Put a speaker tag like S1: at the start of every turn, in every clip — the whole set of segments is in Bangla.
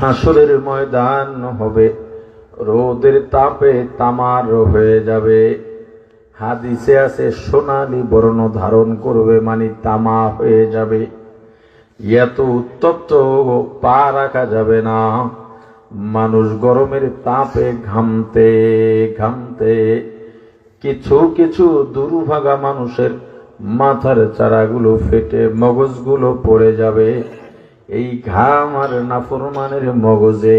S1: হাসরের ময়দান হবে, রোদের তাপে তামার হয়ে যাবে। হাদিসে আছে সোনালী বর্ণ ধারণ করবে, মানে তামা হয়ে যাবে। এত উত্তপ্ত পা রাখা যাবে না। মানুষ গরমের তাপে ঘামতে ঘামতে, কিছু কিছু দুর্ভাগা মানুষের মাথার চারাগুলো ফেটে মগজগুলো পড়ে যাবে। এই ঘাম আর নাফরমানের মগজে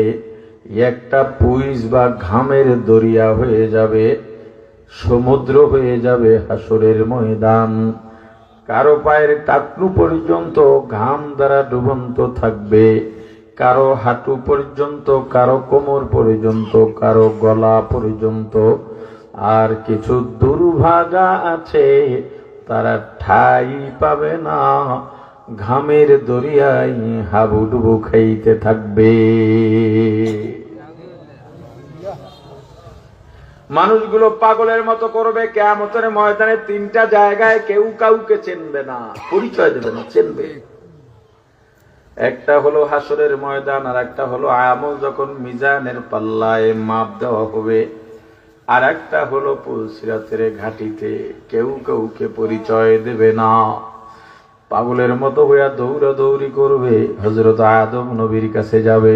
S1: একটা পুইজ বা ঘামের দরিয়া হয়ে যাবে, সমুদ্র হয়ে যাবে হাসরের ময়দান। কারো পায়ের টাকনু পর্যন্ত ঘাম দ্বারা ডুবন্ত থাকবে, কারো হাঁটু পর্যন্ত, কারো কোমর পর্যন্ত, কারো গলা পর্যন্ত। আর কিছু দুর্ভাগা আছে, তারা ঠাই পাবে না, ঘামের দরিয়ায় হাবুডুবু খাইতে থাকবে। মানুষগুলো পাগলের মতো করবে কিয়ামতের ময়দানে। তিনটা জায়গায় কেউ কাউকে চিনবে না, পরিচয় দেবে না, চিনবে। একটা হলো হাসরের ময়দান, আর একটা হলো আমল যখন মিজানের পাল্লায় মাপ দেওয়া হবে, আর একটা হলো পুলসিরাতের ঘাটিতে কেউ কাউকে পরিচয় দেবে না। পাগলের মতো হইয়া দৌড়াদৌড়ি করবে, হযরত আদম নবীর কাছে যাবে,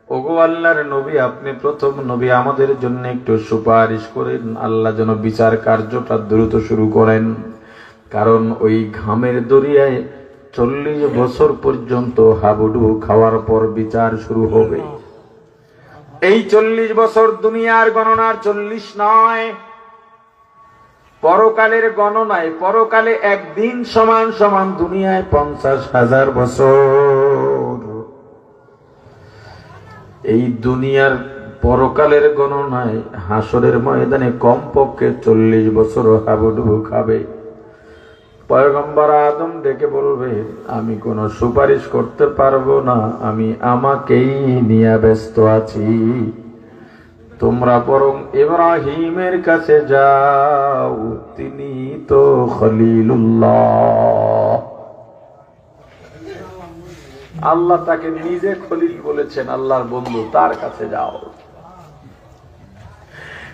S1: ওগো আল্লাহর নবী, আপনি প্রথম নবী, আমাদের জন্য একটু সুপারিশ করেন, আল্লাহ যেন বিচার কার্যটা দ্রুত শুরু করেন। কারণ ওই ঘামের দরিয়ায় 40 বছর পর্যন্ত হাবুডুবু খাওয়ার পর বিচার শুরু হবে। এই 40 বছর দুনিয়ার গণনার 40 নয়, পরকালের গণনায়। পরকালে একদিন সমান সমান দুনিয়ায় 50,000 বছর। এই দুনিয়ার পরকালের গণনায় হাসরের ময়দানে কমপক্ষে 40 বছর হাবুডুবু খাবে। পয়গম্বর আদম ডেকে বলবে, আমি কোনো সুপারিশ করতে পারবো না, আমি আমাকেই নিয়ে ব্যস্ত আছি। তোমরা বরং ইব্রাহিমের কাছে যাও, তিনি তো খলিলুল্লাহ। আল্লাহ তাকে নিজে খলিল বলেছেন, আল্লাহর বন্ধু, তার কাছে যাও।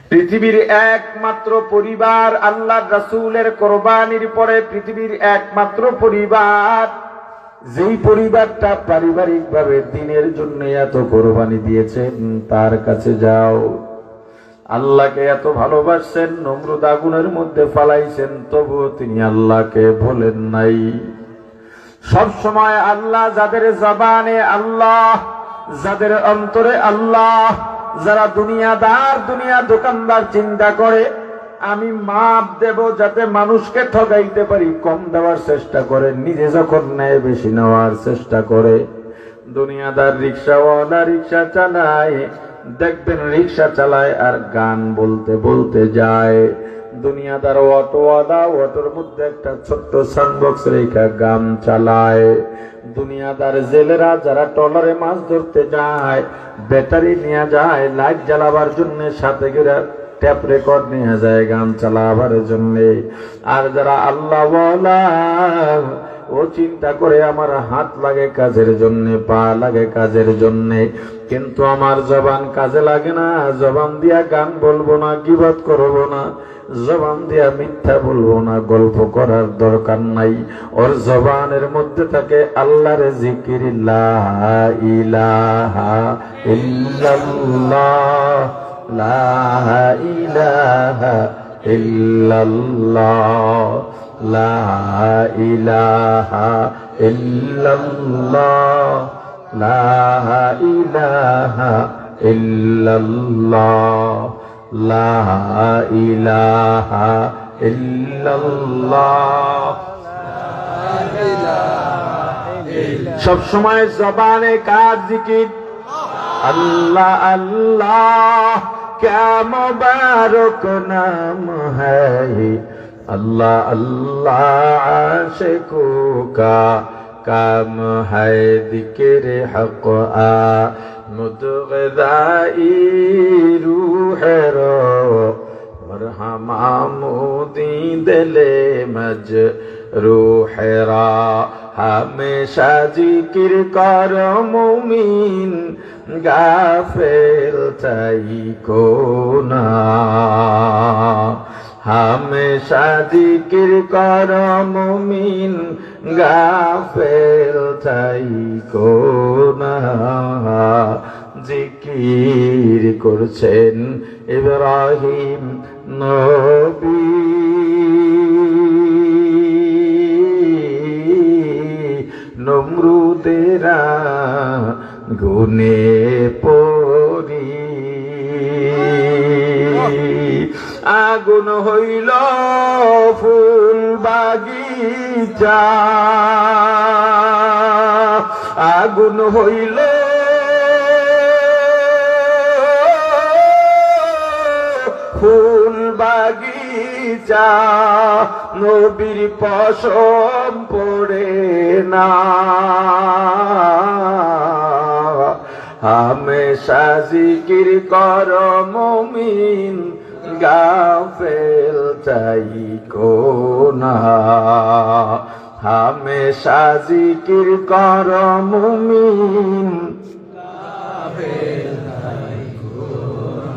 S1: পৃথিবীর একমাত্র পরিবার, আল্লাহর রাসূলের কোরবানির পরে পৃথিবীর একমাত্র পরিবার, যেই পরিবারটা পারিবারিক ভাবে দ্বীনের জন্য এত কোরবানি দিয়েছেন, তার কাছে যাও। আল্লাহকে এত ভালোবাসেন, নমরুদ আগুনের মধ্যে ফালাইছেন, তবুও তিনি আল্লাহকে ভোলেন নাই। সব সময় আল্লাহ, যাদের জবানে আল্লাহ, যাদের অন্তরে আল্লাহ, যারা দুনিয়াদার, দুনিয়া দোকানদার চিন্তা করে আমি মাপ দেব যাতে মানুষকে ঠকাইতে পারি, কম দেওয়ার চেষ্টা করে, নিজে যখন নেয় বেশি নেওয়ার চেষ্টা করে। দুনিয়াদার রিক্সাওয়ালা রিক্সা চালায়, দেখবেন রিক্সা চালায় আর গান বলতে বলতে যায়। দুনিয়াদার অটোওয়ালা অটোর মধ্যে একটা ছোট্ট সাউন্ডবক্স রেখা গান চালায়। দুনিয়াদার জেলেরা যারা ট্রলারে মাছ ধরতে যায়, ব্যাটারি নিয়ে যায় লাইট জ্বালাবার জন্য, সাথে করে ট্যাপ রেকর্ড নিয়ে যায় গান চালাবার জন্য। আর যারা আল্লাহওয়ালা, ও চিন্তা করে আমার হাত লাগে কাজের জন্য, পা লাগে কাজের জন্য, কিন্তু আমার জবান কাজে লাগে না। জবান দিয়া গান বলবো না, গীবত করবো না, জবান দিয়া মিথ্যা বলবো না, গল্প করার দরকার নাই। ওর জবানের মধ্যে থাকে আল্লাহর জিকির, লা ইলাহা ইল্লাল্লাহ, লা ইলাহা ইল্লাল্লাহ, লা ইলাহা ইল্লাল্লাহ, লা ইলাহা ইল্লাল্লাহ, লা ইলাহা ইল্লাল্লাহ। সব সময় জবানে কার জিকির? আল্লাহ আল্লাহ, क्या मुबारक नाम है, अल्लाह अल्लाह आशिकों का काम है, जिक्र हक मुदगदाई रूह रो, मरहमा मोदी दिले मज रूह रा, হামেশা জিকির কর মুমিন গাফেল থাইকো না। হামেশা জিকির কর মুমিন গাফেল থাইকো না। জিকির করছেন ইব্রাহিম নবী, নমরুদেরা গুনে পড়ি আগুন হইল ফুল বাগিচা, আগুন হইল ফুল বাগিচা, নবীর পশম পড়ে না। হামেশা জিকির কর মুমিন গাফেল থাইকো না। হামেশা জিকির কর মুমিন গাফেল থাইকো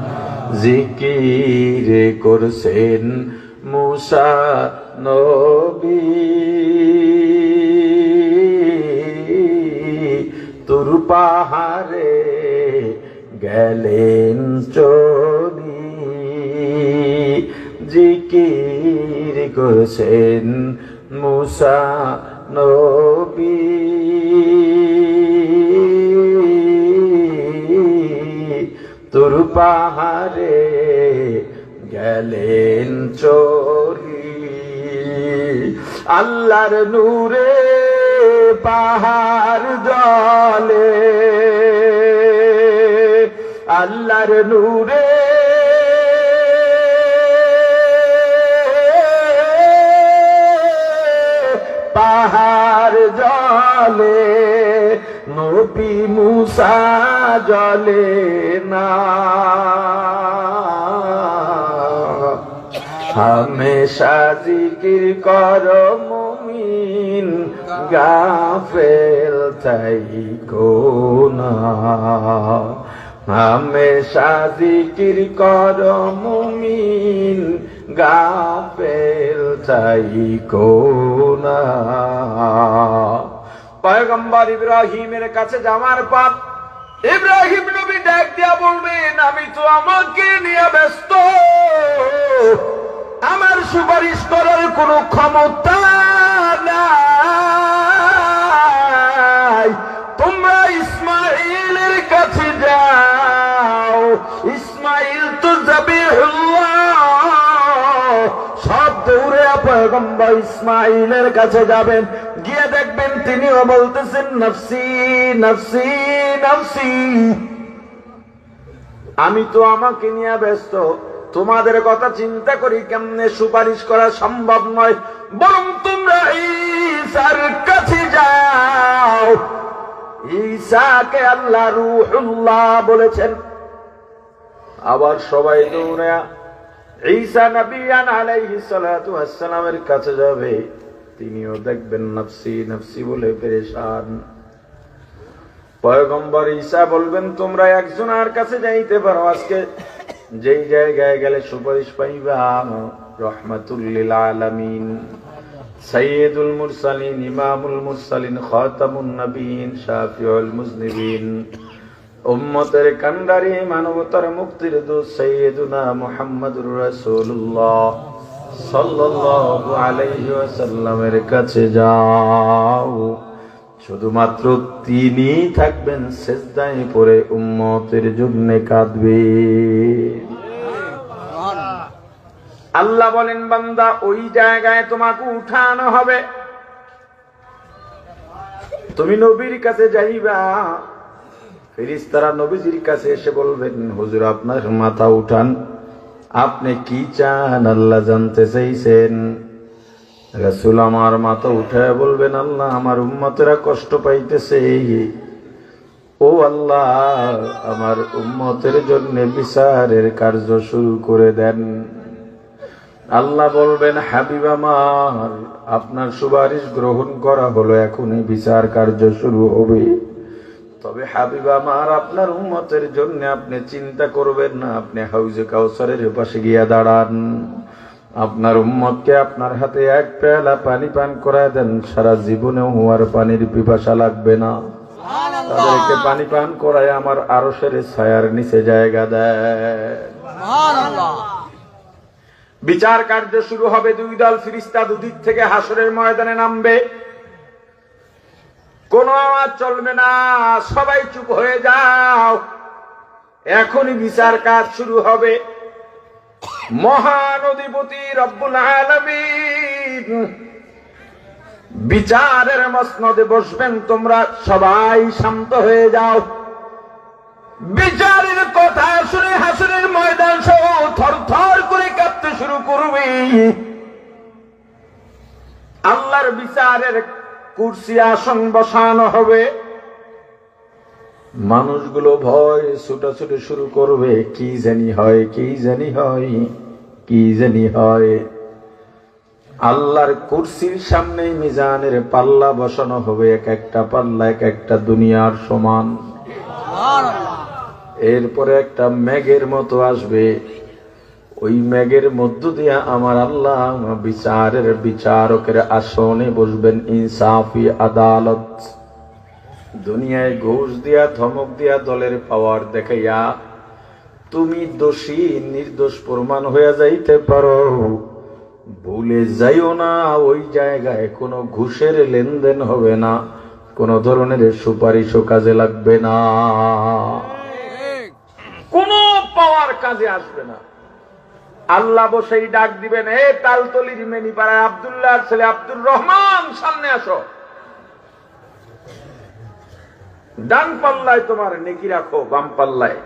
S1: না। জিকির করছেন মুসা নবী, তুর পাহাড়ে গেলেন চলি, জিকির করছেন মুসা নবী, তুর পাহাড়ে গেলেন চলি। আল্লাহর নূরে পাহাড় জলে, আল্লাহর নূরে পাহাড় জলে, নবী মুসা জলে না। হামেশা জিকির কর মুমিন গাফেল থাইকো না। হামেশা জিকির কর মুমিন গাফেল থাইকো না। পয়গম্বর ইব্রাহিমের কাছে যাওয়ার পর ইব্রাহিম নবী ডাক দিয়া বলবেন, আমি তো আমাকে নিয়ে ব্যস্ত, আমার সুপারিশ করার কোনো ক্ষমতা নাই। তোমরা ইসমাইলের কাছে যাও, ইসমাইল তো যাবিহুল্লাহ। সব দৌড়ে পয়গম্বর ইসমাইলের কাছে যাবেন, গিয়ে দেখবেন তিনিও বলতেছেন নফসি নফসি নফসি, আমি তো আমাকে নিয়ে ব্যস্ত, তোমাদের কথা চিন্তা করি কেমনে সুপারিশ করা সম্ভব নয়, বরং তোমরা ঈসার কাছে যাও। ঈসাকে আল্লাহ রূহুল্লাহ বলেছেন। আবার সবাই দৌড়ে ঈসা নবিয়ান আলাইহিস সালাতু ওয়াস সালামের কাছে যাবে, তিনিও দেখবেন নফসি নফসি বলে পেরেশান। পয়গম্বর ঈসা বলবেন, তোমরা একজনের কাছে যাইতে পারো, আজকে যেই জায়গায় গেলে সুপারিশ পাইবা। রহমাতুল লিল আলামিন, সাইয়্যিদুল মুরসালিন, ইমামুল মুরসালিন, খাতামুন নবিয়্যিন, শাফিউল মুযনিবিন, উম্মতের কান্ডারি, মানবতার মুক্তির দূত সাইয়্যিদুনা মুহাম্মদুর রাসূলুল্লাহ সাল্লাল্লাহু আলাইহি ওয়াসাল্লামের কাছে যাও। শুধুমাত্র তিনি থাকবেন সিজদায় পড়ে, উম্মতের জন্য কাঁদবে। আল্লাহ বলেন, বান্দা ওই জায়গায় তোমাকে উঠানো হবে, তুমি নবীর কাছে যাইবা। ফেরেশতারা নবীজির কাছে এসে বলবেন, হুজুর আপনার মাথা উঠান, আপনি কি চান আল্লাহ জানতে চাইছেন। রাসূল আমার মাথা উঠায় বলবেন, আল্লাহ আমার উম্মতেরা কষ্ট পাইতেছে, ও আল্লাহ আমার উম্মতের জন্য বিচারের কার্য শুরু করে দেন। আল্লাহ বলবেন, হাবিব আমার, আপনার সুপারিশ গ্রহণ করা হলো, এখনই বিচার কার্য শুরু হবে। তবে হাবিব আমার, আপনার উম্মতের জন্য আপনি চিন্তা করবেন না, আপনি হাউজে কাউসারের পাশে গিয়া দাঁড়ান, আপনার উম্মতকে আপনার হাতে এক পেয়ালা পানি পান করায় দেন, সারা জীবনেও আর পানির পিপাসা লাগবে না। তাদেরকে পানি পান করায় আমার আরশের ছায়ার নিচে জায়গা দেয়। বিচার কার্য শুরু হবে, দুই দল ফেরেশতা দুদিক থেকে হাসরের ময়দানে নামবে। কোন আওয়াজ চলবে না, সবাই চুপ হয়ে যাও, এখনই বিচার কাজ শুরু হবে। মহান অধিপতি রব্বুল আলামিন বিচারের মসনদে বসবেন, তোমরা সবাই শান্ত হয়ে যাও। বিচারের কথা শুনে হাসরের ময়দান সহ থরথর করে কাঁপতে শুরু করবে। আল্লাহর বিচারের কুরসি আসন বসানো হবে, মানুষগুলো ভয় ছুটাছুটি শুরু করবে, কি জানি হয়, কি জানি হয়, কি জানি হয়। আল্লাহর কুরসির সামনে মিজানের পাল্লা বসানো হবে, এক একটা পাল্লা এক একটা দুনিয়ার সমান। এরপরে একটা মেঘের মতো আসবে, ওই মেঘের মধ্য দিয়ে আমার আল্লাহ বিচারের বিচারকের আসনে বসবেন। ইনসাফি আদালত, দুনিয়ায় ঘুষ দিয়া ধমক দিয়া দলের পাওয়ার দেখাইয়া তুমি দোষী নির্দোষ প্রমাণ হয়ে যাইতে পারো, ভুলে যাইও না ওই জায়গায় কোনো ঘুষের লেনদেন হবে না, কোন ধরনের সুপারিশও কাজে লাগবে না, কোন পাওয়ার কাজে আসবে না। আল্লাহ বসেই ডাক দিবেন, এ তালতলির মেনিপাড়ায় আব্দুল্লাহর ছেলে আব্দুর রহমান, সামনে আসো। ডান পাল্লায় তোমার নেকি রাখো, বাম পাল্লায়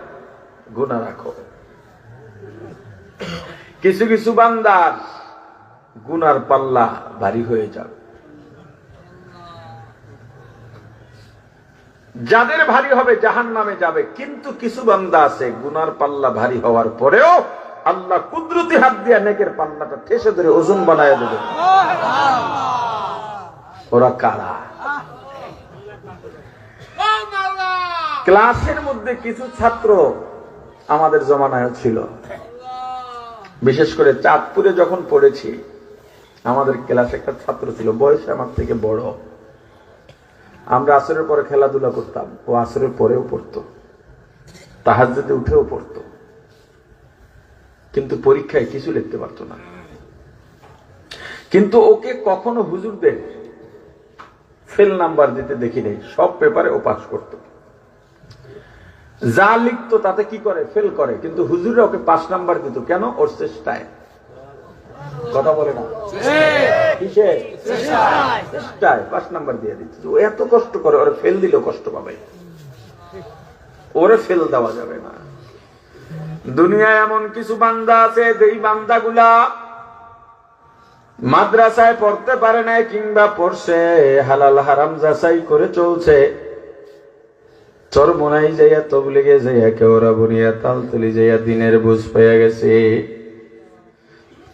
S1: গুনাহ রাখো। কিছু কিছু বান্দার গুনার পাল্লা ভারী হয়ে যাবে, যাদের ভারী হবে জাহান্নামে যাবে। কিন্তু কিছু বান্দা আছে গুনার পাল্লা ভারী হওয়ার পরেও আল্লাহ কুদরতি হাত দিয়া নেকের পাল্লাটা ঠেসে ধরে ওজন বানায় দেবে। ওরা কারা? ক্লাসের মধ্যে কিছু ছাত্র আমাদের জমানায় ছিল, বিশেষ করে চাঁদপুরে যখন পড়েছি, আমাদের ক্লাসে একটা ছাত্র ছিল, বয়সে আমার থেকে বড়। আমরা আসরের পরে খেলাধুলা করতাম, ও আসরের পরেও পড়তো, তাহাজ্জুদে উঠেও পড়তো, কিন্তু পরীক্ষায় কিছু লিখতে পারতো না। কিন্তু ওকে কখনো হুজুরদের ফেল নাম্বার দিতে দেখি নাই, সব পেপারে ও পাস করত। যা লিখতো তাতে কি করে, ফেল করে, কিন্তু হুজুররা ওকে 5 নাম্বার দিত। কেন? ওর চেষ্টায়। কথা বলে না, কিসে? চেষ্টায় 5 নাম্বার দিয়ে দিত। ও এত কষ্ট করে, ওরে ফেল দিলেও কষ্ট পাবে, ওরে ফেল দেওয়া যাবে না। দুনিয়ায় এমন কিছু বান্দা আছে, যেই বান্দাগুলা মাদ্রাসায় পড়তে পারে নাই, কিংবা পড়ছে হালাল হারাম যাচাই করে চলছে, চরমোনাই যাইয়া তবলিগে যাইয়া কেওড়া বনিয়া তালতলি যাইয়া দিনের বুঝ পেয়ে গেছে,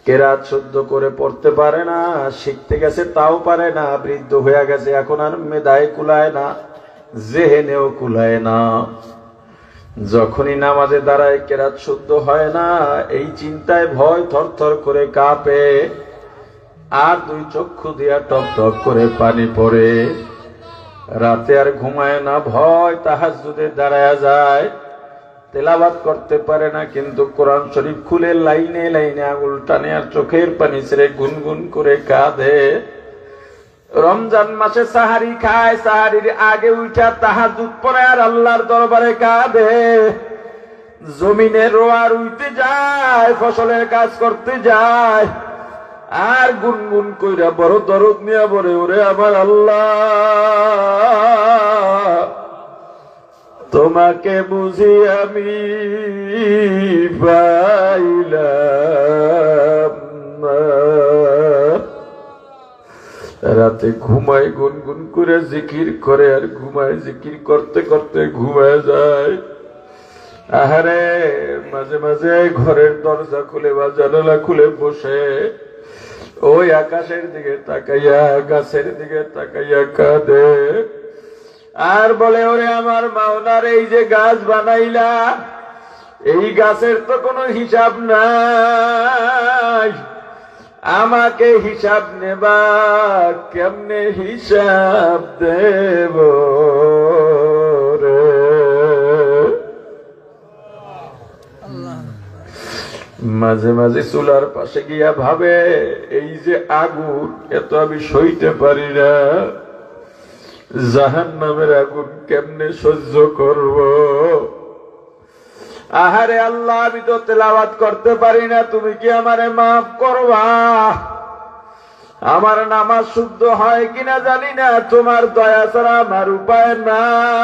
S1: কেরাত শুদ্ধ করে পড়তে পারে না, শিখতে গেছে তাও পারে না, বৃদ্ধ হয়ে গেছে, এখন আর মেধায় কুলায় না, জেহেনেও কুলায় না। যখনই নামাজে দাঁড়ায় কেরাত শুদ্ধ হয় না, এই চিন্তায় ভয় থরথর করে কাঁপে, আর 2 চক্ষু দিয়া টপ টপ করে পানি পড়ে, রাতে আর ঘুমায় না, ভয় তাহাজ্জুদে দাঁড়ায় যায়, তেলাওয়াত করতে পারে না, কিন্তু কোরআন শরীফ খুলে লাইনে লাইনে আঙুল টানে আর চোখের পানি ছেড়ে গুনগুন করে কাঁদে। রমজান মাসে সাহারি খায়, সাহারির আগে উঠা তাহাজ্জুদ পড়ে আর আল্লাহর দরবারে কাঁদে। জমিনে রোয়া রুইতে যায়, ফসলের কাজ করতে যায়, আর গুনগুন কইরা বড় দরদ নিয়া বলে, ওরে আমার আল্লাহ, তোমাকে বুঝি আমি পাইলাম না। রাতে ঘুমায়, গুনগুন করে জিকির করে আর ঘুমায়, জিকির করতে করতে ঘুমায় যায়। আহারে মাঝে মাঝে ঘরের দরজা খুলে বা জানালা খুলে বসে ওই আকাশের দিকে তাকাইয়া গাছের দিকে তাকাইয়া কাঁদে আর বলে, ওরে আমার মাওলার, এই যে গাছ বানাইলা, এই গাছের তো কোনো হিসাব নাই, আমাকে হিসাব নেবা কেমনে হিসাব দেব রে। মাঝে মাঝে চুলার পাশে গিয়া ভাবে, এই যে আগুন, এত আমি সইতে পারি না, জাহান্নামের আগুন কেমনে সহ্য করব। আহারে আল্লাহ, আমি তো তেলাওয়াত করতে পারি না, তুমি কি আমারে মাফ করবা? আমার নামাজ শুদ্ধ হয় কিনা জানি না, তোমার দয়া ছাড়া আমার উপায় নাই।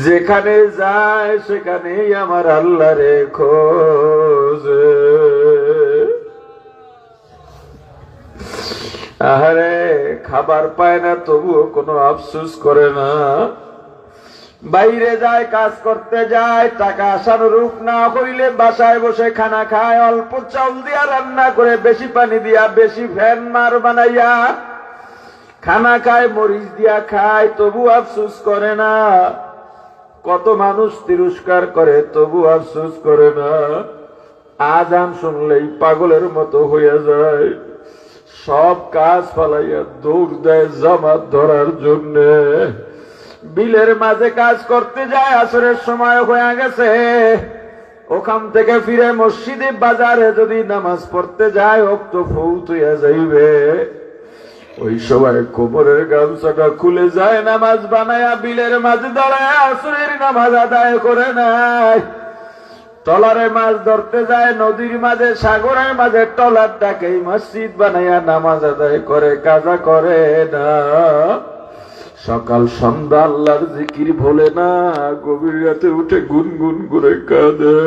S1: যেখানে যায় সেখানেই আমার আল্লাহ রে খোঁজে। আহারে খাবার পায় না, তবুও কোনো আফসোস করে না। বাইরে যায়, কাজ করতে যায়, টাকা আশানুরূপ না হইলে বাসায় বসে খানা খায়, অল্প চাউল দিয়া রান্না করে, বেশি পানি দিয়া, বেশি ফ্যান মার বানাইয়া খানা খায়, মরিচ দিয়া খায়, তবু আফসোস করে না। কত মানুষ তিরস্কার করে, তবু আফসোস করে না। আজান শুনলেই পাগলের মতো হইয়া যায়, সব কাজ ফালাইয়া দৌড় দেয় জামাত ধরার জন্য। বিলের মাঝে কাজ করতে যায়, আসরের সময় হয়ে গেছে, ওখান থেকে ফিরে মসজিদে বাজারে যদি নামাজ পড়তে যায়, ওক্ত ফৌত হইয়া যাইবে। ওই সময় কোমরের গামছাটা খুলে যায়, নামাজ বানায়া বিলের মাঝে দাঁড়ায় আসরের নামাজ আদায় করে নাই। টলারে মাছ ধরতে যায়, নদীর মাঝে, সাগরের মাঝে, টলারটাকে মসজিদ বানাইয়া নামাজ আদায় করে, কাজা করে না। সকাল সন্ধ্যা আল্লাহর জিকির ভোলে না, গভীর রাতে উঠে গুনগুন করে কাঁদে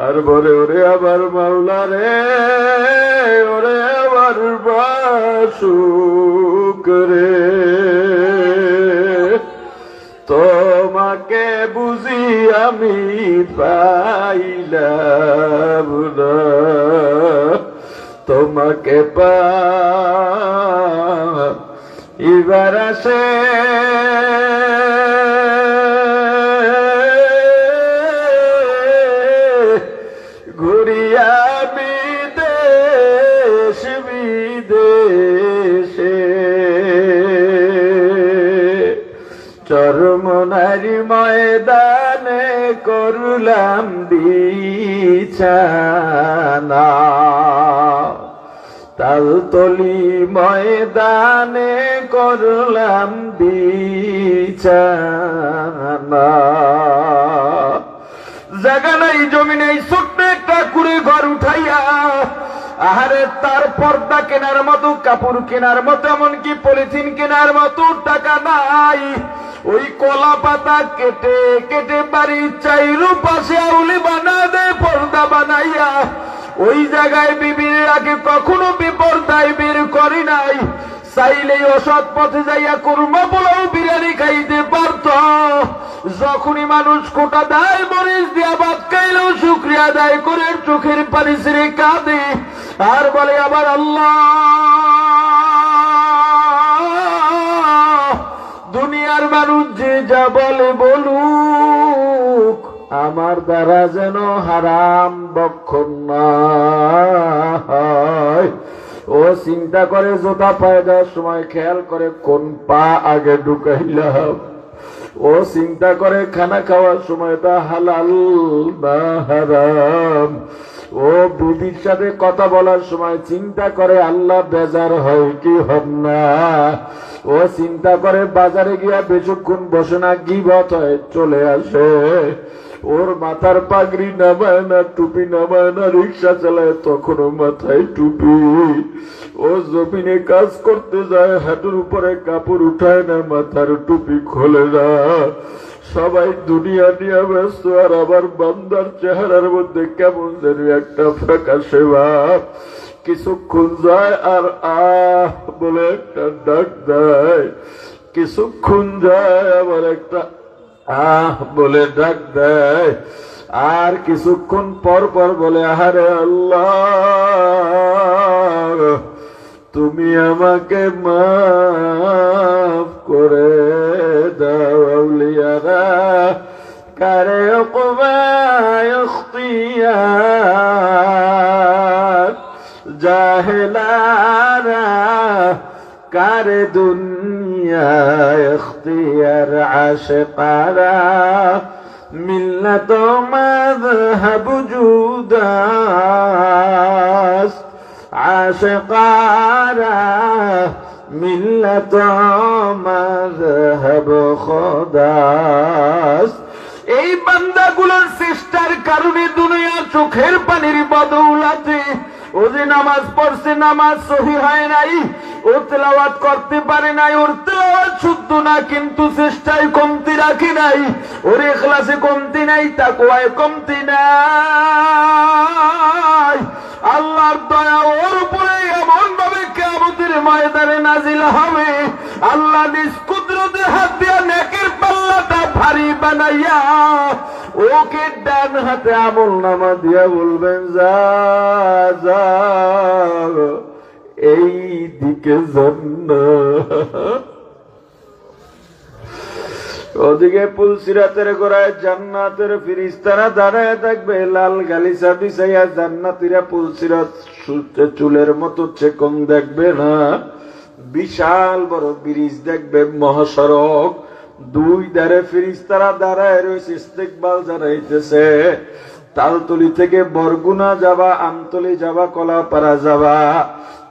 S1: আর বলে, ওরে আবার মাওলা রে, ওরে আবার বাসুক রে, তোমাকে বুঝি আমি পাইলাম না, তোমাকে এবার আসে ঘুরিয়া বিদেশ বিদেশে, চরমনারি ময়দানে করলাম বিছানা, তালতলি ময়দানে করলাম বিছানা। জায়গা নাই, জমি নেই, ছোট্ট একটা কুড়ে ঘর উঠাইয়া, আহারে তার পর্দা কেনার মতো, কাপড় কেনার মতো, এমনকি পলিথিন কেনার মতো টাকা নাই। ওই কলা পাতা কেটে কেটে বাড়ি চাইরু পাশে আউলি বানা দেয় পর্দা বানাইয়া। ওই জায়গায় বিবির আগে কখনো বিপর্দায় বের করি নাই, চাইলেই অসৎ পথে যাইয়া কুরমা পোলাও বিরিয়ানি খাইতে পারত। যখনই মানুষ কোটা দেয়, মরিচ দিয়া ভাত খাইলেও শুকরিয়া আদায় করে চোখের পানি ছেড়ে কাঁদে আর বলে, আবার আল্লাহ, দুনিয়ার মানুষ যে যা বলে বলুক, আমার দ্বারা যেন হারাম বক্ষণ না হয়। ও চিন্তা করে, জোতা পায়ে দেওয়ার সময় খেয়াল করে কোন পা আগে ঢুকাইলাম। ও চিন্তা করে খানা খাওয়ার সময় তা হালাল না হারাম। ও বিবির সাথে কথা বলার সময় চিন্তা করে আল্লাহ বেজার হয় কি হন না। ও চিন্তা করে বাজারে গিয়া বেশিক্ষণ বসে না, গীবত হয় চলে আসে। ওর মাথার পাগড়ি নামায় না, টুপি নামায় না, রিক্সা চালায় তখনও মাথায় টুপি। ও জমিনে কাজ করতে যায়, হাঁটুর উপরে কাপড় উঠায় না, মাথার টুপি খোলে না। সবাই দুনিয়া নিয়ে ব্যস্ত, আর আবার বান্দার চেহারার মধ্যে কেমন যেন একটা ফ্যাকাশে ভাব। কিছুক্ষণ যায় আর আহ বলে একটা ডাক দেয়, কিছুক্ষণ যায় আবার একটা বলে ডাক দেয়, আর কিছুক্ষণ পর পর বলে আহারে আল্লাহ তুমি আমাকে মাফ করে দাও। আউলিয়ারা কারে উকবায় ইখতিয়ার, জাহেলারা কারে দুনিয়ায় ইখতিয়ার, আশিকারা মিল্লাত মাযহাব জুদাস, আশিকারা মিল্লাত মাযহাব খোদাস। এই বান্দাগুলোর চেষ্টার কারণে দুনিয়ার চোখের পানির বদৌলতে ও যে নামাজ পড়ছে, নামাজ সহি হয় নাই, ও তেলাওয়াত করতে পারে নাই, ওর তেলাওয়াত শুদ্ধ না, কিন্তু চেষ্টায় কমতি রাখে নাই, ওর ইখলাসে কমতি নাই, তাকওয়ায় কমতি নাই। আল্লাহর দয়া ওর উপরে এমন ভাবে কিয়ামতের ময়দানে নাজিল হবে, আল্লাহ নিজ কুদরতে হাত দিয়া নেকের পাল্লাটা ভারী বানাইয়া ওকে ডান হাতে আমলনামা দিয়া বলবেন যা যা এই দিকে জান্নাত। ওদিকে পুলসিরাতের গোড়ায় জান্নাতের ফেরেশতারা দাঁড়ায় থাকবে, লাল গালিচা বিছাইয়া। জান্নাতীরা পুলসিরাত চুলের মতো চেকন দেখবে না, বিশাল বড় ব্রিজ দেখবে, মহাসড়ক, দুই ধারে ফেরেশতারা দাঁড়ায় রয়েছে, ইস্তেকবাল জানাইতেছে। তালতলি থেকে বরগুনা যাবা, আমতলি যাবা, কলাপাড়া যাবা,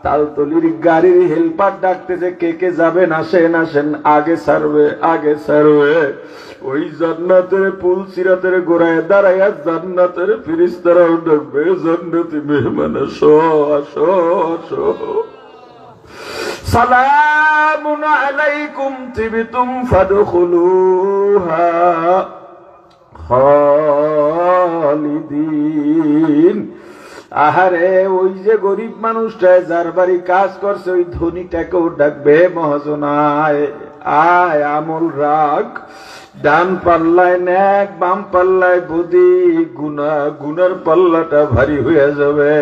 S1: তালতলির গাড়ির হেল্পার ডাকতেছে, কে কে যাবেন, আসেন আসেন, আগে ছাড়বে আগে ছাড়বে। ওই জান্নাতের পুলসিরাতের গোড়ায় দাঁড়াইয়া জান্নাতের ফেরেশতারাও ডাকবে, জান্নাতি মেহমান আসো আসো আসো। সালামুন আলাইকুম তিবতুম ফাদখুলুহা খালিদিন। আহারে ওই যে গরিব মানুষটা যার বাড়ি কাজ করছে, ওই ধনীটাকেও ডাকবে, মহাজনায় আয় আমল রাখ, ডান পাল্লায় নেক, বাম পাল্লায় বদি, গুনাহ, গুনার পাল্লাটা ভারী হয়ে যাবে।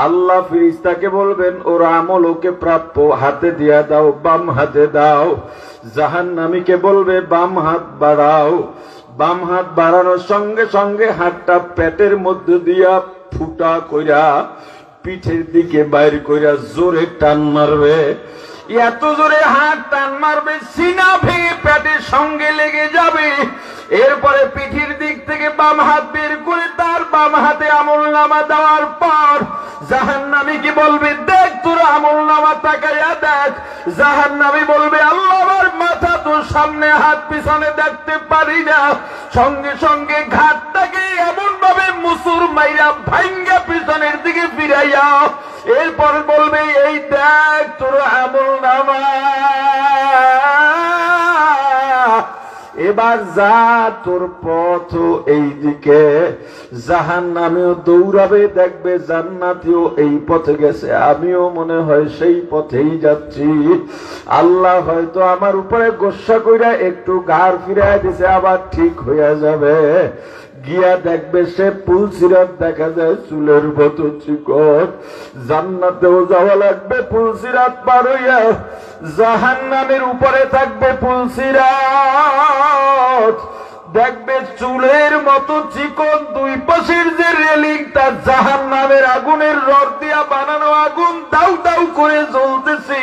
S1: আল্লাহ ফেরেশতাকে বলবেন ওর আমল ওকে প্রাপ্য, হাতে দিয়া দাও, বাম হাতে দাও। জাহান্নামীকে বলবে বাম হাত বাড়াও, বাম হাত বাড়ানোর সঙ্গে সঙ্গে হাতটা পেটের মধ্যে দিয়া ফুটা কইরা পিঠের দিকে বাইর কইরা জোরে টান মারবে। এত জোরে হাত টান মারবে সিনা ভেঙে পেটের সঙ্গে লেগে যাবে। এরপরে পিঠের দিক থেকে বাম হাত বের করে তার বাম হাতে আমলনামা দেওয়ার পর জাহান্নামী বলবে দেখ তোর আমলনামা, তাকাইয়া দেখ। জাহান্নামী বলবে আল্লাহ আমার মাথা তো সামনে, হাত পিছনে দেখতে পারি না। সঙ্গে সঙ্গে ঘাটটাকে এমন ভাবে মুসুর মাইরা ভাঙ্গা পিছনের দিকে ফিরাইয়া এরপর বলবে এই দেখ তোর আমলনামা, এবার যা তোর পথ এই দিকে। জাহান্নামেও দৌড়াবে, দেখবে জান্নাতীও এই পথে গেছে, আমিও মনে হয় সেই পথেই যাচ্ছি। আল্লাহ হয়তো আমার উপরে গোসা কইরা একটু ঘাড় ফিরায় দিছে, আবার ঠিক হইয়া যাবে। গিয়া দেখবে সে পুলসিরাত দেখা যায় চুলের মতো চিকন। জান্নাতেও যাওয়া লাগবে পুলসিরাত পার হইয়া, জাহান্নামের উপরে থাকবে পুলসিরাত, দেখবে চুলের মতো চিকন। দুই পাশের যে রেলিং তার জাহান্নামের আগুনের রড দিয়া বানানো আগুন দাউ দাউ করে জ্বলতেছে।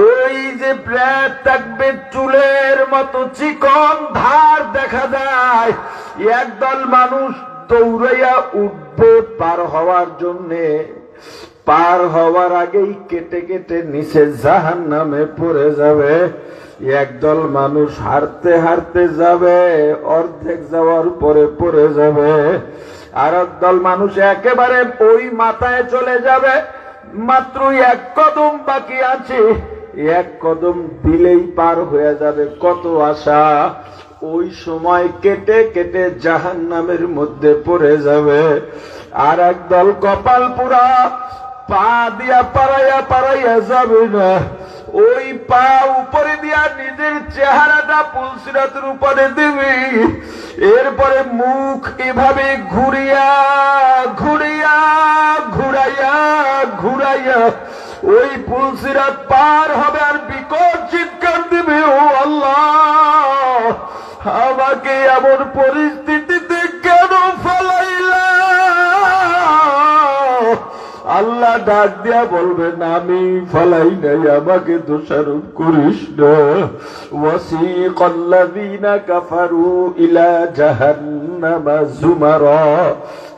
S1: ওই যে প্লেট থাকবে চুলের মতো চিকন, ধার দেখা যায়। একদল মানুষ দৌড়াইয়া উঠবে পার হওয়ার জন্যে, পার হওয়ার আগেই কেটে কেটে নিচে জাহান্নামে পড়ে যাবে। একদল মানুষ হারতে হারতে যাবে, অর্ধেক যাওয়ার পরে পড়ে যাবে। আর একদল মানুষ একেবারে ওই মাথায় চলে যাবে, মাত্র এক কদম বাকি আছে, এক কদম দিলেই পার হয়ে যাবে। কত আশা, ওই সময় কেটে কেটে জাহান্নামের মধ্যে পড়ে যাবে। আর একদল কপাল পুরা, পা দিয়া পারাইয়া পারাইয়া যাবে না, ওই পা উপরে দিয়া নিজের চেহারাটা পুলসিরাতের উপরে দিবি, এরপরে মুখ এভাবে ঘুরিয়া ঘুরিয়া ঘুরাইয়া ঘুরাইয়া ওই পুলসিরাত পার হবে, আর বিকট চিৎকার দিবে, ও আল্লাহ আমাকে এমন পরিস্থিতিতে কেন ফেলাইলা? আল্লাহ ডাক দিয়া বলবেন, আমি ফেলাই নাই, আমাকে দোষারোপ করিস না। ওয়াসিকাল্লাযীনা কাফারু ইলা জাহান্নামা যুমারা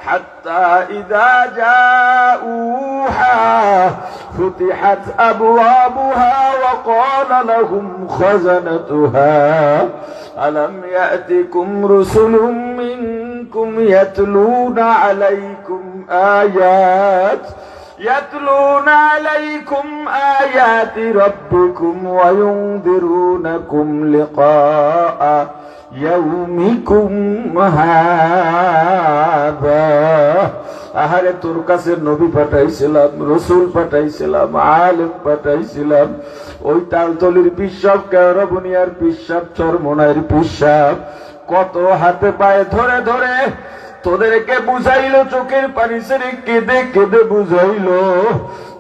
S1: হাত্তা ইযা জাউহা ফুতিহাত আবওয়াবুহা ওয়া ক্বালা লাহুম খাযানাতুহা আলাম ইয়াতিকুম রুসুলুম মিনকুম ইয়াতলুনা আলাইকুম آيات ربكم وينذرونكم لقاء يومكم هذا। আহারে তোর কাছে নবী পাঠাইছিলাম, রসুল পাঠাইছিলাম, আলেম পাঠাইছিলাম, ওই তালতলির পিসাব, কেওড়াবুনিয়ার পিসাব, চরমনাইয়ের পিসাব কত হাতে পায়ে ধরে ধরে তোদেরকে বুঝাইলো, চোখের পানি ছেড়ে কেঁদে কেঁদে বুঝাইলো।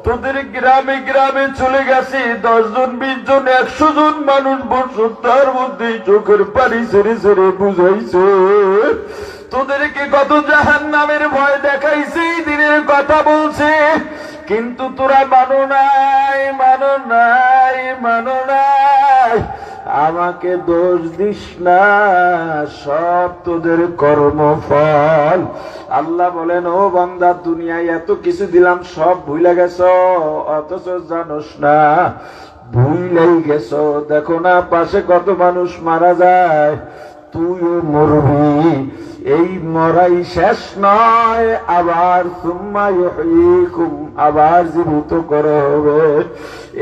S1: তোদের গ্রামে গ্রামে চলে গেছে 10 জন 20 জন 100 জন মানুষ বসত, তার মধ্যে চোখের পানি ছেড়ে ছেড়ে বুঝাইছে। তোদেরকে কত জাহান্নামের ভয় দেখাইছে, দিনের কথা বলছে, কিন্তু তোরা মানো নাই, মানো নাই, মানো নাই। আমাকে দোষ দিস না, সব তোদের কর্মফল। আল্লাহ বলেন, ও বান্দা দুনিয়ায় এত কিছু দিলাম, সব ভুলে গেছ, অথচ জানোস না, ভুলেই গেছ। দেখো না পাশে কত মানুষ মারা যায়, তুইও মরবি। এই মরাই শেষ নয়, আবার সুম্মা ইউহয়িকুম, আবার জীবিত করা হবে।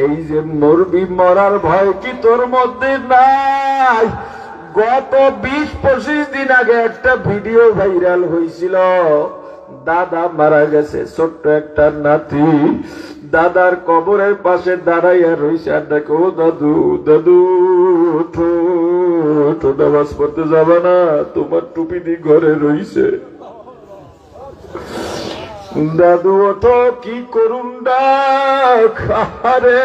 S1: এই যে মরবি, মরার ভয় কি তোর মধ্যে নাই? গত 20-25 দিন আগে একটা ভিডিও ভাইরাল হয়েছিল, দাদা মারা গেছে, ছোট্ট একটা নাতি, দাদার কবরের পাশে দাঁড়াইয়া রয়েছে, আর দেখো, ও দাদু, দাদু ওঠো ওঠো, নামাজ পড়তে যাবা না? তোমার টুপি দিয়ে ঘরে রয়েছে। দাদু ওঠো, কি করুন ডাক। আরে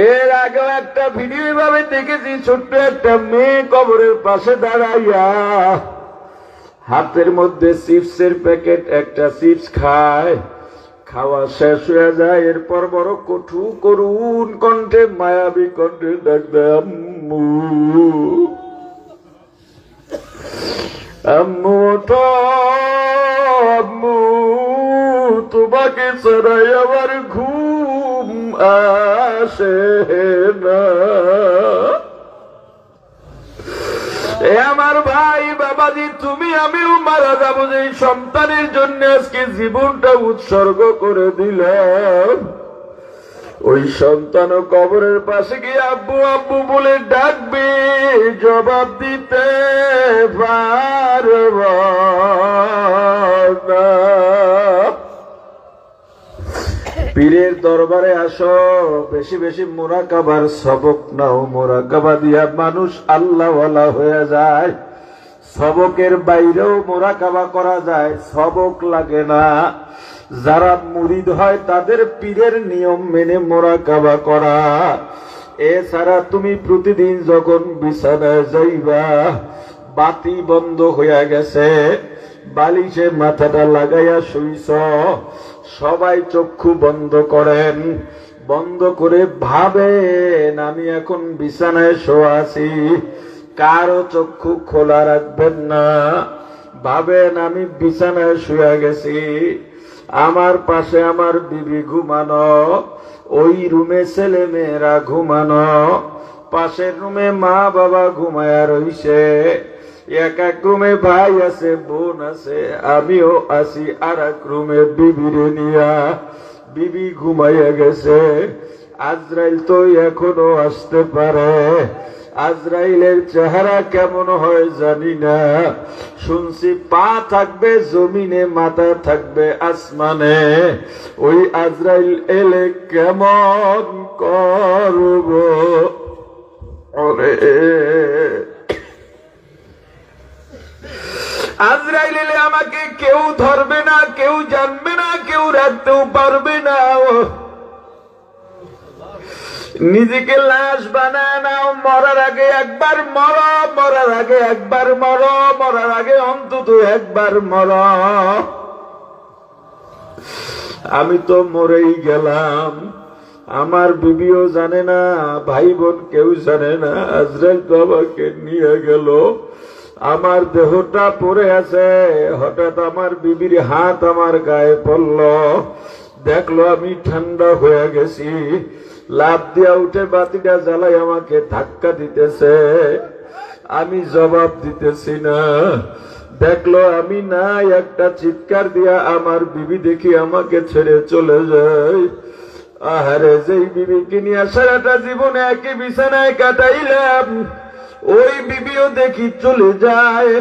S1: এর আগেও একটা ভিডিও ভাবে দেখেছি, ছোট্ট একটা মেয়ে কবরের পাশে দাঁড়াইয়া হাতের মধ্যে চিপসের প্যাকেট, একটা চিপস খায়, খাওয়া শেষ হয়ে যায়, এরপর বড় কঠু করুণ কণ্ঠে, মায়াবী কণ্ঠে ডাক দেয়, আম্মু আম্মু ওঠো, আম্মু তোমাকে ছাড়াই আমার ঘুম আসে না। এ আমার ভাই বাবাজি, তুমি আমিও মারা যাবো, যে সন্তানের জন্য আজকে জীবনটা উৎসর্গ করে দিলাম। ওই সন্তান কবরের পাশে গিয়ে আব্বু আব্বু বলে ডাকবে, জবাব দিতে পারব না। পীরের দরবারে আসো, বেশি বেশি মুরাকাবার সবক নাও, মুরাকাবা দিয়া মানুষ আল্লাহওয়ালা হয়ে যায়। সবকের বাইরেও মুরাকাবা করা যায়, সবক লাগে না। যারা মুরিদ হয় তাদের পীরের নিয়ম মেনে মুরাকাবা করা। এছাড়া তুমি প্রতিদিন যখন বিছানায় যাইবা, বাতি বন্ধ হইয়া গেছে, বালিশে মাথাটা লাগাইয়া শুইছ, সবাই চক্ষু বন্ধ করেন, বন্ধ করে ভাবেন আমি এখন বিছানায় শোয়া আছি। কারো চক্ষু খোলা রাখবেন না, ভাবেন আমি বিছানায় শুয়ে গেছি, আমার পাশে আমার বিবি ঘুমানো, ওই রুমে ছেলে মেয়েরা ঘুমানো, পাশের রুমে মা বাবা ঘুমায়া রইছে, এক এক রুমে ভাই আছে, বোন আছে, আমিও আছি আর এক রুমে বিবিরে নিয়া। বিবি ঘুমাইয়া গেছে, আজরাইল তো এখনো আসতে পারে। আজরাইলের চেহারা কেমন হয় জানি না, শুনছি পা থাকবে জমিনে, মাথা থাকবে আসমানে। ওই আজরাইল এলে কেমন করব ওরে। আজরাইল এলে আমাকে কেউ ধরবে না, কেউ জানবে না, কেউ রাখতেও পারবে না। নিজেকে লাশ বানায় নাও, মরার আগে একবার মর, মরার আগে একবার মর, মরার আগে অন্তত একবার মর। আমি তো মরেই গেলাম, আমার বিবিও জানে না, ভাই বোন কেউ জানে না। আজরাইল তো আমাকে নিয়ে গেল, আমার দেহটা পড়ে আছে। হঠাৎ আমার বিবির হাত আমার গায়ে পড়ল, দেখলো আমি ঠান্ডা হয়ে গেছি। লাফ দিয়া উঠে বাতিটা জ্বালাই আমাকে ধাক্কা দিতেছে, আমি জবাব দিতেছি না। দেখলো আমি নাই, একটা চিৎকার দিয়া আমার বিবি দেখি আমাকে ছেড়ে চলে যায়। আহারে, যেই বিবিকে নিয়ে সারাটা জীবনে একই বিছানায় কাটাইলাম, ওই বিবিও দেখি চলে যায়।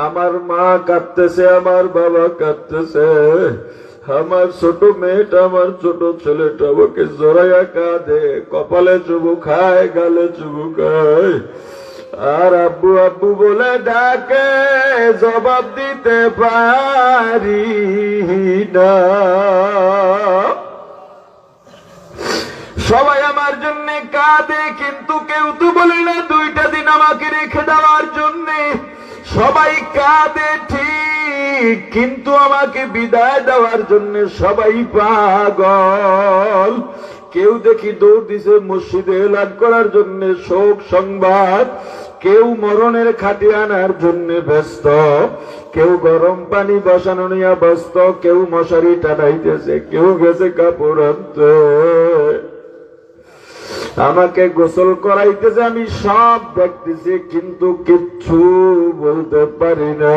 S1: আমার মা কাঁদতেছে, আমার বাবা কাঁদতেছে, আমার ছোট মেয়েটা, আমার ছোট ছেলেটা আমাকে জড়াইয়া কাঁদে, কপালে চুবু খায়, গালে চুবু খায়, আর আব্বু আব্বু বলে ডাকে, জবাব দিতে পারি না। সবাই আমার জন্য কাঁদে, কিন্তু কেউ তো বলে না 2টা দিন আমাকে রেখে দেওয়ার জন্য। সবাই কাঁদে ঠিক, কিন্তু আমাকে বিদায় দেওয়ার জন্য সবাই পাগল। কেউ দেখি দৌড় দিছে মসজিদে এলান করার জন্য শোক সংবাদ, কেউ মরণের খাটে আনার জন্য ব্যস্ত, কেউ গরম পানি বসানো নিয়ে ব্যস্ত, কেউ মশারি টানাইতেছে, কেউ গেছে কাপড় আনতে, আমাকে গোসল করাইতেছে। আমি সব দেখতেছি, কিন্তু কিচ্ছু বলতে পারি না।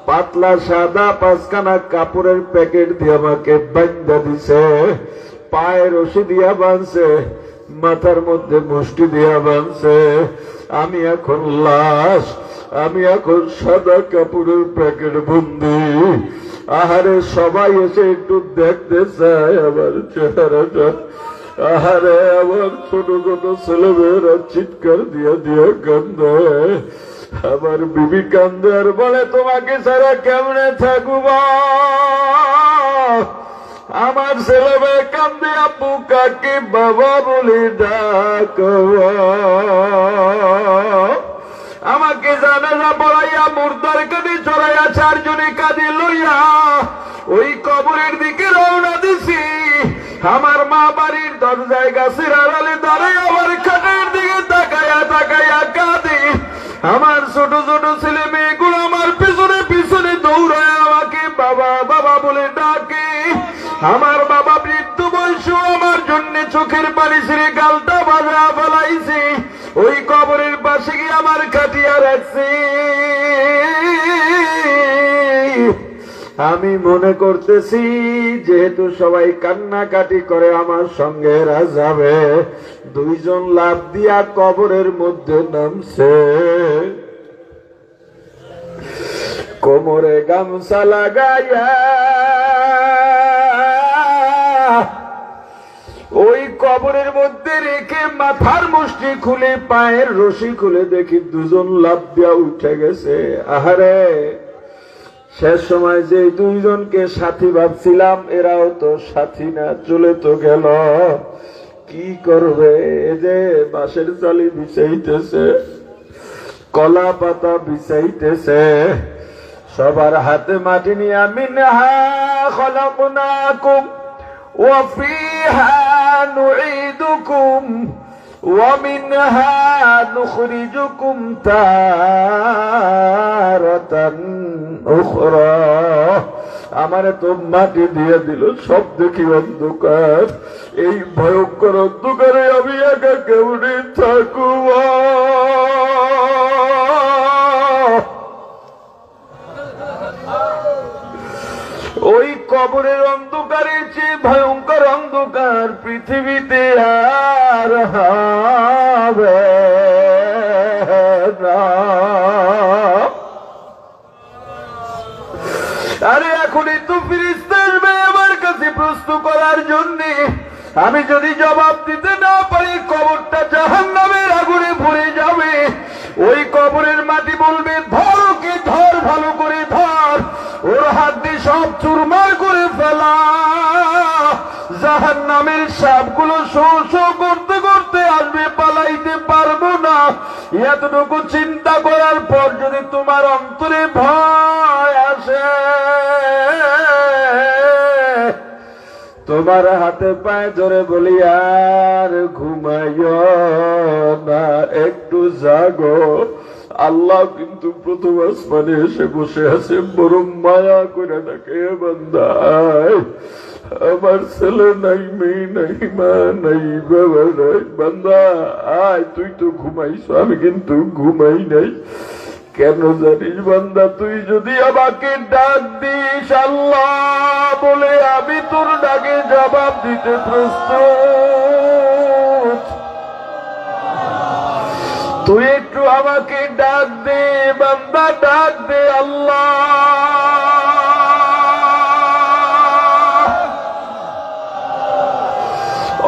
S1: পাতলা সাদা 5খানা কাপড়ের প্যাকেট দিয়ে আমাকে বাঁধা দিছে, পায়ে রশি দিয়া বাঁধছে, মাথার মধ্যে মুষ্টি দিয়া বাঁধছে। আমি এখন লাশ, আমি এখন সাদা কাপড়ের প্যাকেট বন্দি। আহারে, সবাই এসে একটু দেখতে চায় আমার চেহারাটা। আহারে, আমার ছোট ছোট ছেলেমেয়েরা চিৎকার দিয়া দিয়া কান্দে, আমার বিবি কান্দে আর বলে তোমাকে ছাড়া কেমনে থাকব। আমার ছেলে মেয়ে কান্দে, আব্বু কাকে বাবা বলে ডাকব। আমাকে জানাজা পড়াইয়া মুর্দার কাঁধে চড়াইয়া 4 জনে কাঁধে লইয়া ওই কবরের দিকে রওনা দিছি। আমার মা বাড়ির দরজায় গাছের আড়ালে দাঁড়ায় আমার খাটের দিকে তাকাইয়া তাকাইয়া কাঁদে। আমার ছোট ছোট ছেলে মেয়েগুলো আমার পিছনে পিছনে দৌড়ায় আমাকে বাবা বাবা বলে ডাকে। আমার বাবা বৃদ্ধ বয়স আমার জন্য চোখের পানি ছেড়ে গালটা বাজা ফেলাইছে, ওই কবরের পাশে গিয়ে আমার খাটিয়া রাখছে। আমি মনে করতেছি যেহেতু সবাই কান্নাকাটি করে আমার সঙ্গে এরা যাবে, 2 জন লাফ দিয়া কবরের মধ্যে নামছে। কোমরে গামছা লাগাইয়া ওই কবরের মধ্যে রেখে মাথার মুষ্টি খুলে পায়ের রশি খুলে দেখি 2 জন লাফ দিয়া উঠে গেছে। আহারে, শেষ সময় যে 2 জনকে সাথী ভাবছিলাম, এরাও তো সাথী না, চলে তো গেল। কি করবে? এই যে বাঁশের চালি বিছাইতেছে, কলা পাতা বিছাইতেছে, সবার হাতে মাটি নিয়ে মিনহা খলাকনাকুম ওয়া ফিহা নুঈদুকুম ওয়া মিনহা নুখরিজুকুম তারাতান উখরা। আমারে তো মাটি দিয়ে দিল, সব দেখি অন্ধকার। এই ভয়ঙ্কর অন্ধকারে আমি একা কেমনে থাকুব? ওই কবরের অন্ধকারের চেয়ে ভয়ঙ্কর অন্ধকার পৃথিবীতে আর হবে তোমার জন্যে। আমি যদি জবাব দিতে না পারি কবরটা জাহান্নামের আগুনে ভরে যাবে। ওই কবরের মাটি বলবে ধর ওকে ধর, ভালো করে ধর, ওর হাত দিয়ে সব চুরমার করে ফেলা। জাহান্নামের সাপগুলো শো শো করতে করতে আসবে, পালাইতে পারবো না। এতটুকু চিন্তা করার পর যদি তোমার অন্তরে ভয় আসে, তোমার হাতে পায়ে ধরে বলি আর ঘুমাইও না, একটু জাগো। আল্লাহ কিন্তু প্রথম আসমানে এসে বসে আছে, বড় মায়া করে ডাকে, বান্দা আমার ছেলে নাই, মেয়ে নাই, মা নাই, বাবা নাই, বান্দা আয়, তুই তো ঘুমাইছ, আমি কিন্তু ঘুমাই নাই। কেন জানিস বান্দা, তুই যদি আমাকে ডাক দিস আল্লাহ বলে, আমি তোর ডাকে জবাব দিতে প্রস্তুত। তুই একটু আমাকে ডাক দে বান্দা, ডাক দে আল্লাহ।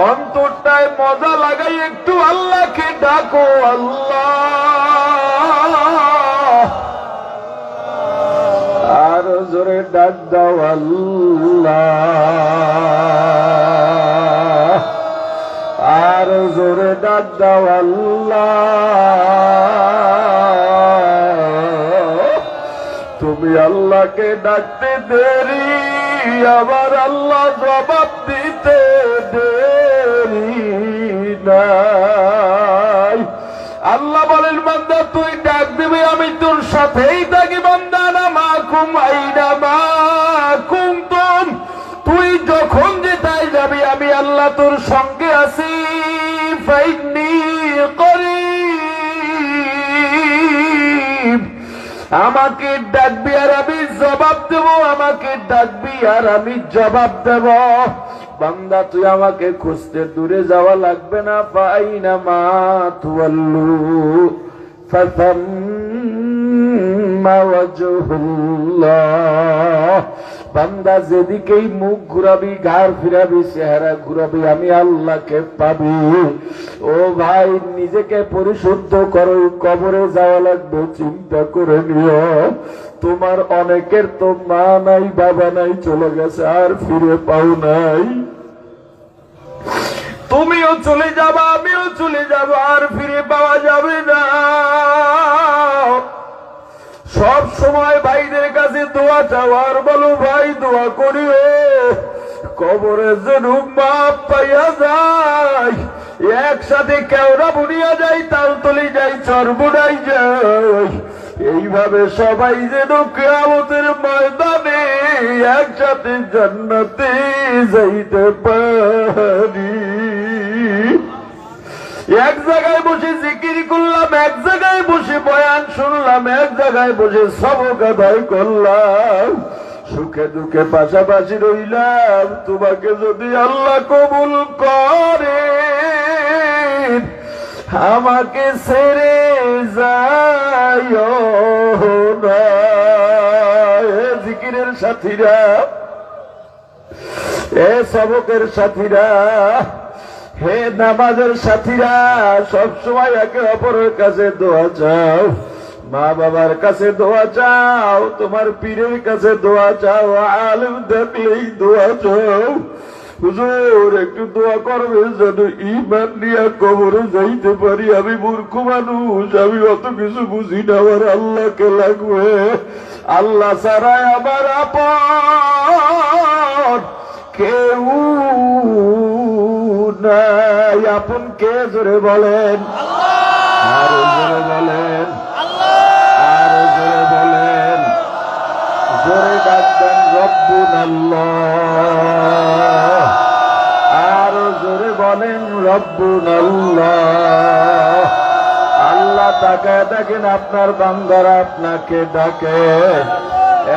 S1: অন্তরটায় মজা লাগাই একটু আল্লাহকে ডাকো, আল্লাহ। আর জোরে ডাক দাও আল্লাহ, আর জোরে ডাক দাও আল্লাহ। তুমি আল্লাহকে ডাকতে দেরি, আবার আল্লাহ জবাব দিতে দেরি নাই। আল্লাহ বলেন বান্দা তুই ডাক দিবি, আমি তোর সাথেই থাকি। বান্দা না মাকুম আইনা মাকুম তুম, তুই যখন যেটাই যাবি আমি আল্লাহ তোর সঙ্গে আছি। ফাইন্নি করিব, আমাকে ডাকবি আর আমি জবাব দেব, আমাকে ডাকবি আর আমি জবাব দেব। বান্দা তুই আমাকে খুঁজতে দূরে যাওয়া লাগবে না। ফাইনা মা তুয়াল্লু ফাসাম্মা ওয়াজহুল্লাহ। বান্দা যেদিকেই মুখ ঘুরাবি, ঘাড় ফিরাবি, চেহারা ঘুরাবি, আমি আল্লাহকে পাবি। ও ভাই, নিজেকে পরিশুদ্ধ করো, কবরে যাওয়া লাগবে, চিন্তা করে নিও। তোমার অনেকের তো মা নাই, বাবা নাই, চলে গেছে, আর ফিরে পাও নাই। তুমিও চলে যাবা, আমিও চলে যাব, আর ফিরে পাওয়া যাবে না। সব সময় ভাইদের কাছে দোয়া চাও, আর বলো ভাই দোয়া করিও কবরে যেন মাপ পাইয়া যায়। একসাথে কেওড়া বুনিয়া যায়, তালতলি যাই, চরবুড়াই যায়, এইভাবে সবাই যেন কিয়ামতের ময়দানে একসাথে জান্নাতে যাইতে পারি। এক জায়গায় বসে জিকির করলাম, এক জায়গায় বসে বয়ান শুনলাম, এক জায়গায় বসে সবক আদায় করলাম, সুখে দুঃখে পাশাপাশি রইলাম। তোমাকে যদি আল্লাহ কবুল করে, আমাকে ছেড়ে যাইও না। জিকিরের সাথীরা, এ সবকের সাথীরা, হে নামাজের সাথীরা, সবসময় একে অপরের কাছে দোয়া চাও। মা বাবার কাছে দোয়া চাও, তোমার পীরের কাছে দোয়া চাও, আলেম দেখলেই দোয়া চাও। হুজুর একটু দোয়া করবে যেন ঈমান নিয়ে কবরে যাইতে পারি। আমি মূর্খ মানুষ, আমি অত কিছু বুঝি না, আমার আল্লাহকে লাগবে। আল্লাহ ছাড়া আমার আপন কেউ নাই। আপন কে? জোরে বলেন, আরো জোরে বলেন, আরো জোরে বলেন, জোরে ডাকবেন রব্বুন আল্লাহ, আরো জোরে বলেন রব্বুন আল্লাহ। আল্লাহ তাকায় দেখেন আপনার বান্দারা আপনাকে ডাকে।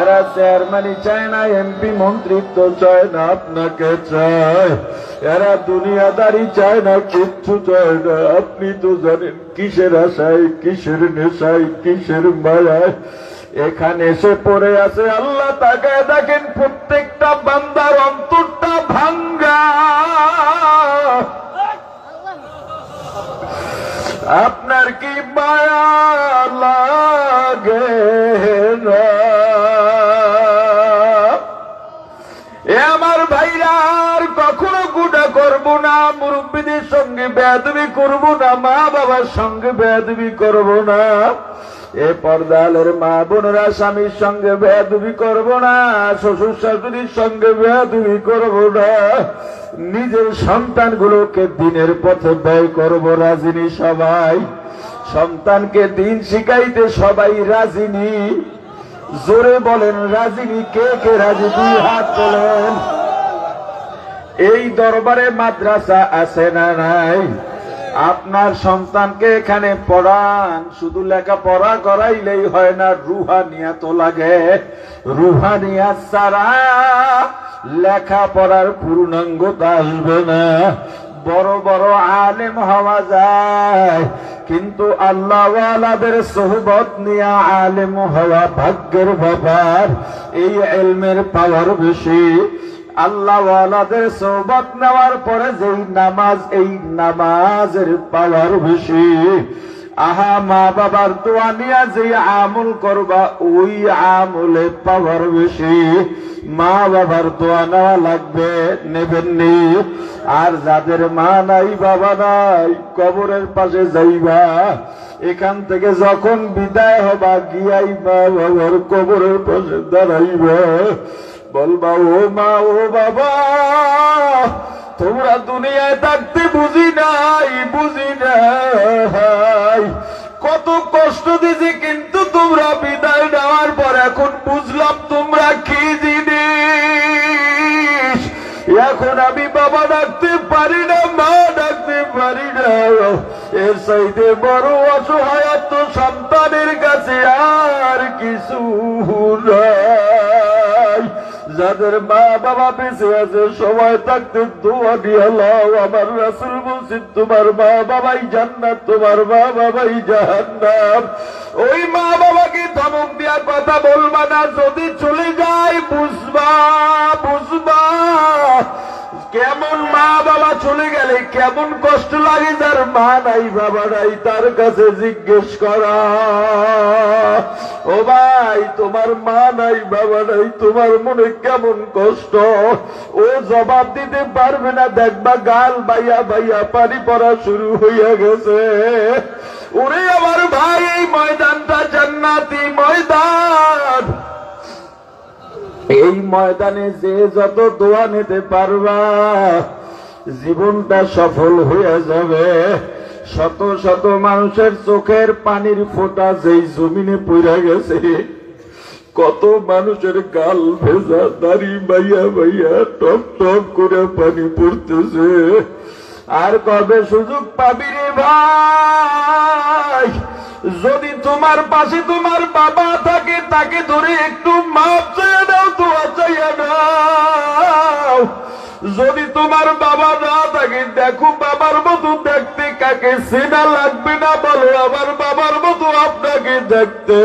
S1: এরা চেয়ারম্যানই চায় না, এমপি মন্ত্রিত্ব চায় না, আপনাকে চায়। এরা দুনিয়াদারি চায় না, কিচ্ছু চায় না। আপনি তো জানেন কিসের আশায়, কিসের নেশায়, কিসের মায়ায় এখানে এসে পড়ে আছে। আল্লাহ তাকায় দেখেন প্রত্যেকটা বান্দার অন্তরটা ভাঙ্গা। আপনার কি মায়া লাগে না? এ আমার ভাইরা, আর কখনো গুনাহ করব না, মুরব্বীদের সঙ্গে বেয়াদবি করব না, মা বাবার সঙ্গে বেয়াদবি করব না। এ পর্দালের মা বোনেরা স্বামীর সঙ্গে বেয়াদবি করব না, শ্বশুর শাশুড়ির সঙ্গে বেয়াদবি করব না। নিজের সন্তানগুলোকে দিনের পথে ব্যয় করব। রাজিনী সবাই? সন্তানকে দিন শিখাইতে সবাই রাজিনী? জোরে বলেন রাজিনী। কে কে রাজি? দুই হাত তোলেন। এই দরবারে মাদ্রাসা আছে না নাই? আপনার সন্তানকে এখানে পড়ান। শুধু লেখাপড়া করাইলেই হয় না, রুহানিয়াত লাগে। রুহানিয়াত ছাড়া লেখাপড়ার পূর্ণাঙ্গতা আসবে না। বড় বড় আলেম হওয়া যায়, কিন্তু আল্লাহওয়ালাদের সোহবত নিয়ে আলেম হওয়া ভাগ্যের ব্যাপার। এই ইলমের পাওয়ার বেশি। আল্লাহওয়ালাদের সোহবত নেওয়ার পরে যেই নামাজ, এই নামাজের পাওয়ার বেশি। আহা, মা বাবার দোয়া নিয়ে যে আমল করবা, ওই আমলে পাওয়ার বেশি। মা বাবার দোয়া নেওয়া লাগবে, নেবেননি? আর যাদের মা নাই বাবা নাই, কবরের পাশে যাইবা, এখান থেকে যখন বিদায় হবা, গিয়াই মা বাবার কবরের পাশে দাঁড়াইবা, বলবা ও মা ও বাবা, তোমরা দুনিয়ায় থাকতে বুঝি নাই, বুঝি নাই, কত কষ্ট দিছি, কিন্তু তোমরা বিদায় নেওয়ার পর এখন বুঝলাম তোমরা কি জিনিস। এখন আমি বাবা ডাকতে পারি না, মা ডাকতে পারি না। এর চাইতে বড় অসহায়ত্ব সন্তানের কাছে আর কিছু নাই। যাদের মা বাবা বেঁচে আছে, সময় থাকতে দোয়া দিয়ে লাও। আমার রাসূল বলছেন, তোমার মা বাবাই জান্নাত, তোমার মা বাবাই জাহান্নাম। ওই মা বাবাকে ধমক দিয়া কথা বলবা না। যদি চলে যায় বুঝবা, বুঝবা কেমন মা বাবা চলে গেলে কেমন কষ্ট লাগে। যার মা নাই বাবা নাই, তার কাছে জিজ্ঞেস করা, ও ভাই তোমার মা নাই বাবা নাই, তোমার মনে কেমন কষ্ট। ও জবাব দিতে পারবে না, দেখবা গাল বাইয়া বাইয়া পানি পড়া শুরু হইয়া গেছে। ওরে আমার ভাই, এই ময়দানটা জান্নাতি ময়দান। এই ময়দানে যে যত দোয়া নিতে পারবা, জীবনটা সফল হয়ে যাবে। শত শত মানুষের চোখের পানির ফোঁটা যেই জমিনে পড়ে গেছে, কত মানুষের গাল ভেজা, দাড়ি বাইয়া বাইয়া টপ টপ করে পানি পড়তেছে। আর কবে সুযোগ পাবি রে ভাই? যদি তোমার পাশে তোমার বাবা থাকে, তাকে ধরে একটু মাপ চেয়ে দাও, দোয়া চাইয়া দাও। যদি তোমার বাবা না থাকে, দেখো বাবার মতো দেখতে কাকে চেনা লাগবে না, বলো আমার বাবার মতো আপনাকে দেখতে।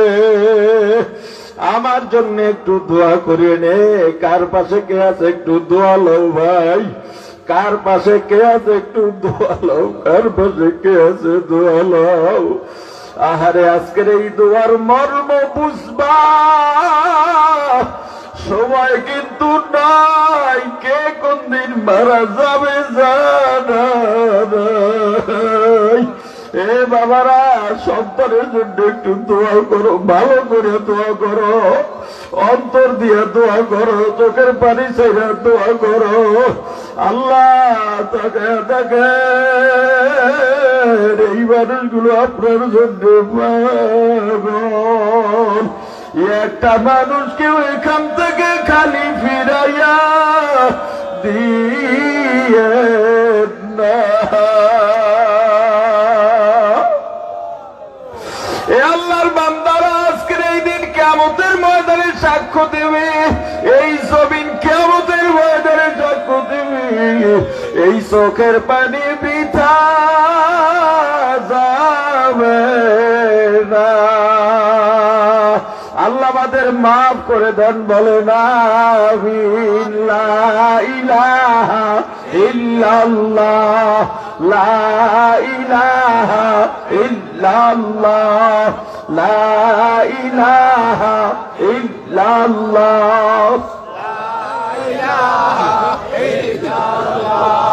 S1: আমার জন্য একটু দোয়া করে নে। কার পাশে কে আছে একটু দোয়া লও ভাই। কার পাশে কে আছে একটু দোয়া লও। কার পাশে কে আছে দোয়া লও। আহারে, আজকের এই দোয়ার মর্ম বুঝবা, সময় কিন্তু নাই। কে কোন দিন মারা যাবে জানা নাই। এ বাবারা, সন্তানের জন্য একটু দোয়া করো, ভালো করে দোয়া করো, অন্তর দিয়ে দোয়া করো, চোখের পানি ছেড়ে দোয়া করো। আল্লাহ তাকে তাকে এই মানুষগুলো আপনার জন্য পাগল। একটা মানুষকেও এখান থেকে খালি ফিরাইয়া দিয়ে না। এ আল্লাহর বান্দারা, আজকের এই দিন কিয়ামতের ময়দানে সাক্ষ্য দেবে। এই জমিন কিয়ামতের ময়দানে সাক্ষ্য দেবে। এই চোখের পানি বৃথা যাবে না। আল্লাহ গুনাহগারদের মাফ করে দেন, বলেন আমিন। লা ইলাহা ইল্লাল্লাহ, লা ইলাহা ইল্লাল্লাহ, লা ইলাহা ইল্লাল্লাহ, লা ইলাহা ইল্লাল্লাহ।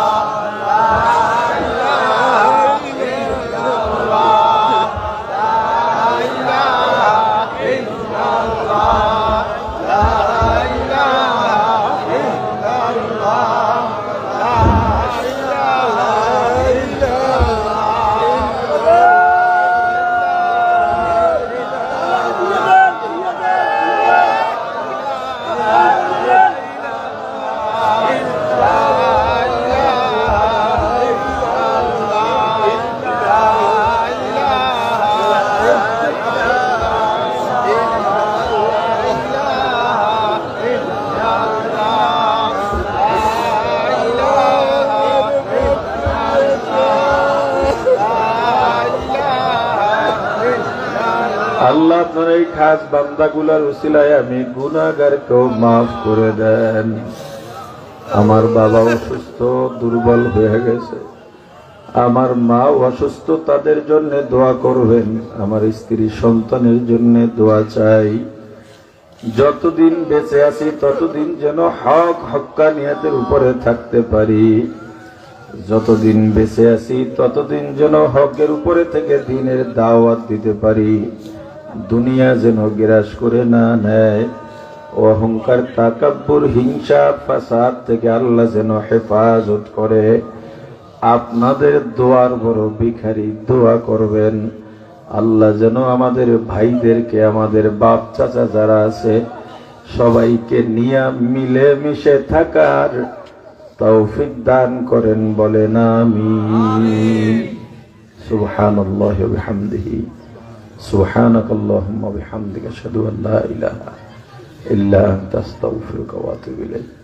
S1: আল্লাহ আপনার এই খাস বান্দাগুলার উসিলায় আমি গুনাহগারকেও মাফ করে দেন। আমার বাবা অসুস্থ, দুর্বল হয়ে গেছে, আমার মা অসুস্থ, তাদের জন্য দোয়া করবেন। আমার স্ত্রী সন্তানের জন্য দোয়া চাই। যতদিন বেঁচে আছি ততদিন যেন হক হক্কানিয়াতের উপরে থাকতে পারি। যতদিন বেঁচে আছি ততদিন যেন হকের উপরে থেকে দ্বীনের দাওয়াত দিতে পারি। দুনিয়া যেন গ্রাস করে না নেয়। অহংকার, তাকাব্বুর, হিংসা, ফাসাদ থেকে আল্লাহ যেন হেফাজত করে। আপনাদের দোয়ার বড় ভিখারি, দোয়া করবেন আল্লাহ যেন আমাদের ভাইদেরকে, আমাদের বাপ চাচা যারা আছে সবাইকে নিয়ে মিলে মিশে থাকার তৌফিক দান করেন, বলেন আমিন। সুবহানাল্লাহি ওয়া বিহামদিহি, সুবহানাকাল্লাহুম্মা ওয়া বিহামদিকা, আশহাদু আল্লা ইলাহা ইল্লা আনতা, আস্তাগফিরুকা ওয়া আতুবু ইলাইক।